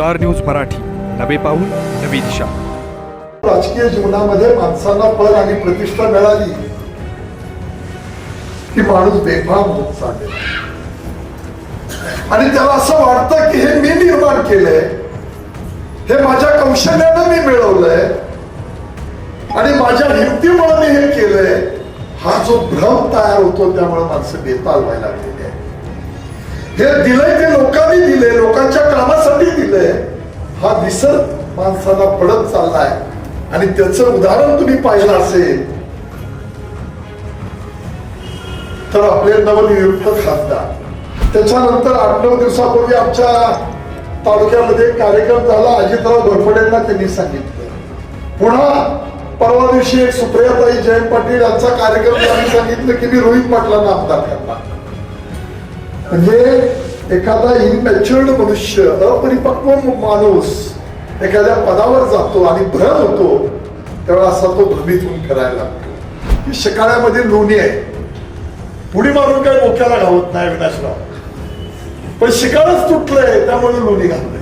Star news Marathi, नवे पाऊल नवी दिशा। राजकीय जीवनामध्ये माणसांना पद आणि प्रतिष्ठा मिळाली की माणूस बेफाम होत चाललेला आणि त्याला असं वाटतं की हे मी निर्माण केलंय, हे माझ्या कौशल्यानं मी मिळवलंय आणि माझ्या हिमतीमुळे मी हे केलंय। हा जो भ्रम तयार होतो त्यामुळे माणसं बेताल व्हायला लागलेली आहे। हे दिलंय ते लोकांनी दिले, लोकांच्या कामासाठी दिलंय, हा विसर माणसाला पडत चाललाय। आणि त्याचं उदाहरण तुम्ही पाहिलं असेल तर आपले नवनियुक्त खासदार, त्याच्यानंतर 8-9 दिवसापूर्वी आमच्या तालुक्यामध्ये एक कार्यक्रम झाला, अजितराव घोरपडेंना त्यांनी सांगितलं। पुन्हा परवा दिवशी एक सुप्रियाताई जयंत पाटील यांचा कार्यक्रम त्यांनी सांगितलं की मी रोहित पाटलांना आमदार करणार। म्हणजे एखादा इनमॅच्युअर्ड मनुष्य, अपरिपक्व माणूस एखाद्या पदावर जातो आणि भ्रम होतो तेव्हा असा तो भ्रमित होऊन करायला लागतो की शिकाळ्यामध्ये लोणी आहे, पुढे मारून काही डोक्याला घावत नाही विनाशराव, पण शिकाळच तुटलंय त्यामुळे लोणी घाललंय।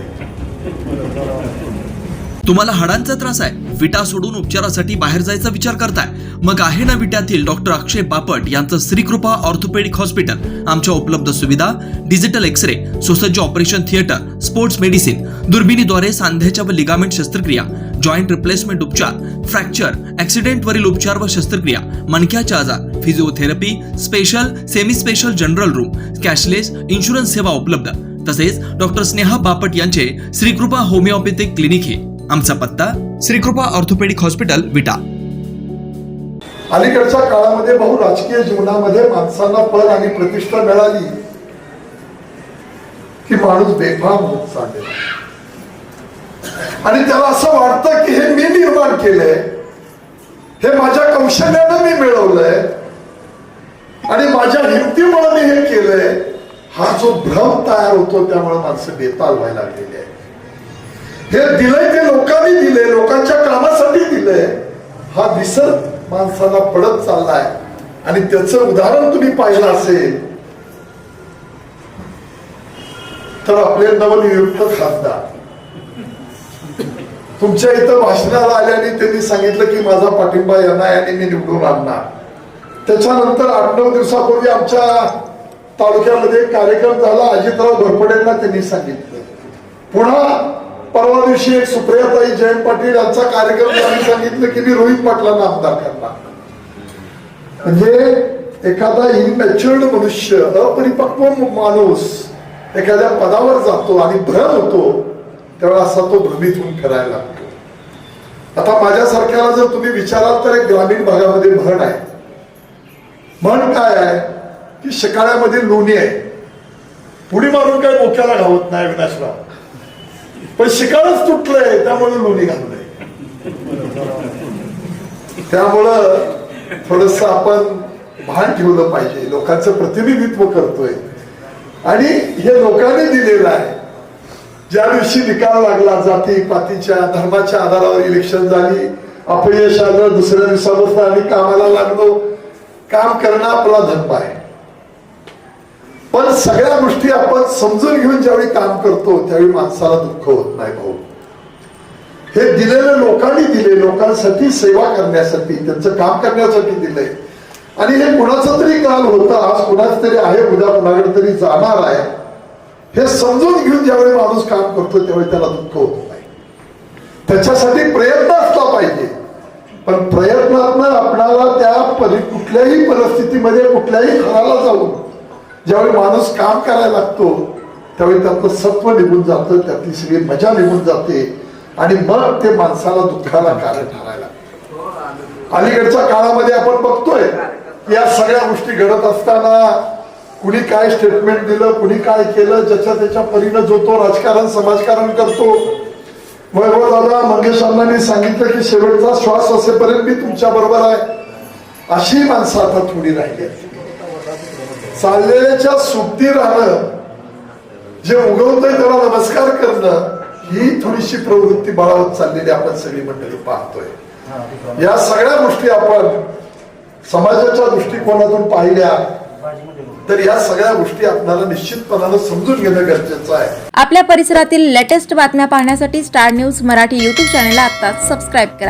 तुम्हाला हाडांचा त्रास आहे, विटा सोडून उपचारासाठी बाहेर जायचा विचार करताय? मग आहे ना विट्यातील डॉक्टर अक्षय बापट यांचं श्रीकृपा ऑर्थोपेडिक हॉस्पिटल। आमच्या उपलब्ध सुविधा डिजिटल एक्सरे, सुसज्ज ऑपरेशन थिएटर, स्पोर्ट्स मेडिसिन, दुर्बिणीद्वारे सांध्याच्या व लिगामेंट शस्त्रक्रिया, जॉईंट रिप्लेसमेंट उपचार, फ्रॅक्चर, ऍक्सिडेंट वरील उपचार व शस्त्रक्रिया, मणक्याचे आजार, physiotherapy, special, semi special general room, cashless insurance सेवा उपलब्ध। तसेच डॉक्टर स्नेहा बापट यांचे श्रीकृपा होमिओपॅथिक क्लिनिक हे। आमचा पत्ता श्रीकृपा ऑर्थोपेडिक हॉस्पिटल, विटा। अलीकडच्या काळामध्ये बहु राजकीय जीवनामध्ये माणसांना पद आणि प्रतिष्ठा मिळाली की माणूस बेफाम होत चाललेला आणि त्याला असं वाटतं की हे मी निर्माण केलंय, हे माझ्या कौशल्यानं मी मिळवलंय आणि माझ्या हिमतीमुळे मी हे केलंय। हा जो भ्रम तयार होतो त्यामुळे माणसं बेताल व्हायला लागलेली आहे। हे दिलंय ते लोकांनी दिले, लोकांच्या कामासाठी दिलंय, हा विसर माणसाला पडत चाललाय। आणि त्याचं उदाहरण तुम्ही पाहिलं असेल तर आपले नवनियुक्त खासदार तुमच्या इथं भाषणाला आल्याने त्यांनी सांगितलं की माझा पाठिंबा यांना आणि मी निवडून आणणार। त्याच्यानंतर 8-9 दिवसापूर्वी आमच्या तालुक्यामध्ये एक कार्यक्रम झाला, अजितराव घोरपडेंना त्यांनी सांगितलं। पुन्हा परवा दिवशी एक सुप्रियाताई जयंत पाटील यांचा कार्यक्रम त्यांनी सांगितलं की मी रोहित पाटलांना आमदार करणार। म्हणजे एखादा इनमॅच्युअर्ड मनुष्य, अपरिपक्व माणूस एखाद्या पदावर जातो आणि भ्रम होतो तेव्हा असा तो भ्रमित होऊन करायला लागतो। आता माझ्यासारख्याला जर तुम्ही विचाराल तर एक ग्रामीण भागामध्ये म्हण आहे। म्हण काय आहे की शिकाळ्यामध्ये लोणी आहे, पुढे मारून काही डोक्याला घावत नाही विनाशराव, पण शिकाळच तुटलंय त्यामुळे लोणी घाललंय। त्यामुळं थोडस आपण भान ठेवलं पाहिजे, लोकांचं प्रतिनिधित्व करतोय आणि हे लोकांनी दिलेलं आहे। ज्या दिवशी निकाल लागला, जाती पातीच्या धर्माच्या आधारावर इलेक्शन झाली, अपयश आलं, दुसऱ्या दिवसापासून आम्ही कामाला लागलो। काम करणं आपला धर्म आहे, पण सगळ्या गोष्टी आपण समजून घेऊन ज्यावेळी काम करतो त्यावेळी माणसाला दुःख होत नाही। भाऊ, हे दिलेलं लोकांनी दिले, लोकांसाठी सेवा करण्यासाठी, त्यांचं काम करण्यासाठी दिलंय आणि हे कुणाचं तरी काल होतं, आज कुणाच तरी आहे, उद्या कुणाकडे तरी जाणार आहे। हे समजून घेऊन ज्यावेळी माणूस काम करतो त्यावेळी त्याला दुःख होत नाही। त्याच्यासाठी प्रयत्न असला पाहिजे, पण प्रयत्नातनं आपणाला त्या कुठल्याही परिस्थितीमध्ये कुठल्याही थराला जाऊन ज्यावेळी माणूस काम करायला लागतो त्यावेळी त्यातलं सत्व निघून जातं, त्यातली सगळी मजा निघून जाते आणि मग ते माणसाला दुःखाला कारण ठरायला लागतं। अलीकडच्या काळामध्ये आपण बघतोय या सगळ्या गोष्टी घडत असताना कुणी काय स्टेटमेंट दिलं, कुणी काय केलं, ज्याच्या त्याच्या परीनं जो तो राजकारण समाजकारण करतो। वैभव दादा मंगेश अण्णांनी सांगितलं की शेवटचा श्वास असेपर्यंत मी तुमच्या बरोबर आहे, अशी माणसं आता थोडी राहिली आहेत। चाललेल्याच्या सुट्टी राहणं, जे उगवतंय त्याला नमस्कार करणं, ही थोडीशी प्रवृत्ती बाळावत चाललेली आपण सगळी मंडळी पाहतोय। या सगळ्या गोष्टी आपण समाजाच्या दृष्टिकोनातून पाहिल्या तर या सगळ्या गोष्टी आपल्याला निश्चितपणानं समजून घेणं गरजेचं आहे. आपल्या परिसरातील लेटेस्ट बातम्या पाहण्यासाठी स्टार न्यूज मराठी यूट्यूब चॅनलला आत्ताच सबस्क्राईब करा.